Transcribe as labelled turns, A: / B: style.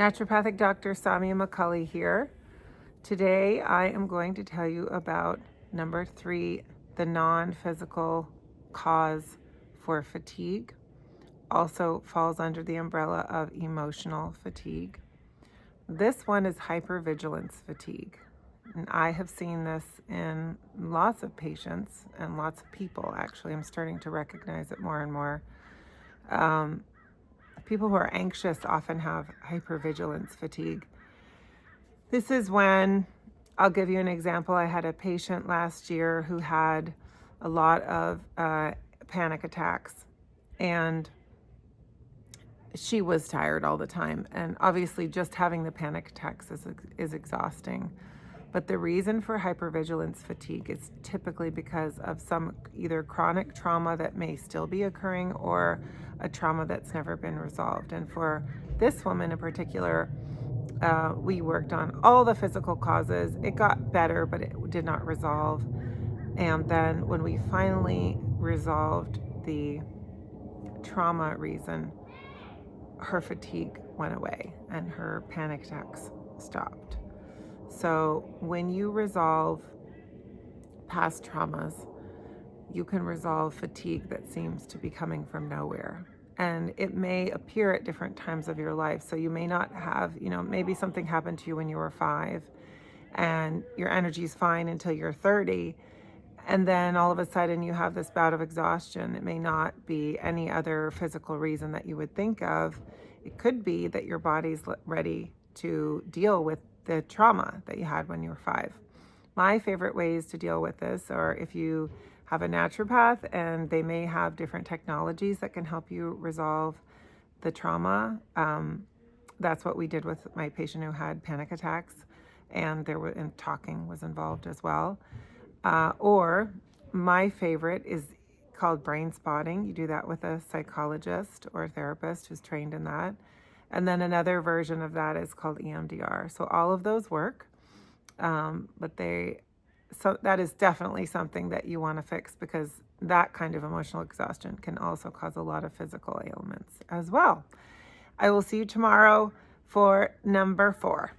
A: Naturopathic Dr. Samia McCulley here. Today I am going to tell you about number 3, the non-physical cause for fatigue. Also falls under the umbrella of emotional fatigue. This one is hypervigilance fatigue. And I have seen this in lots of patients and lots of people, actually. I'm starting to recognize it more and more. People who are anxious often have hypervigilance fatigue. This is when, I'll give you an example. I had a patient last year who had a lot of panic attacks, and she was tired all the time. And obviously just having the panic attacks is exhausting. But the reason for hypervigilance fatigue is typically because of some either chronic trauma that may still be occurring or a trauma that's never been resolved. And for this woman in particular, we worked on all the physical causes. It got better, but it did not resolve. And then when we finally resolved the trauma reason, her fatigue went away and her panic attacks stopped. So when you resolve past traumas, you can resolve fatigue that seems to be coming from nowhere. And it may appear at different times of your life. So you may not have, maybe something happened to you when you were 5 and your energy is fine until you're 30. And then all of a sudden you have this bout of exhaustion. It may not be any other physical reason that you would think of. It could be that your body's ready to deal with the trauma that you had when you were 5. My favorite ways to deal with this are if you have a naturopath and they may have different technologies that can help you resolve the trauma. That's what we did with my patient who had panic attacks, and talking was involved as well. Or my favorite is called brain spotting. You do that with a psychologist or a therapist who's trained in that. And then another version of that is called EMDR. So all of those work, but that is definitely something that you want to fix, because that kind of emotional exhaustion can also cause a lot of physical ailments as well. I will see you tomorrow for number 4.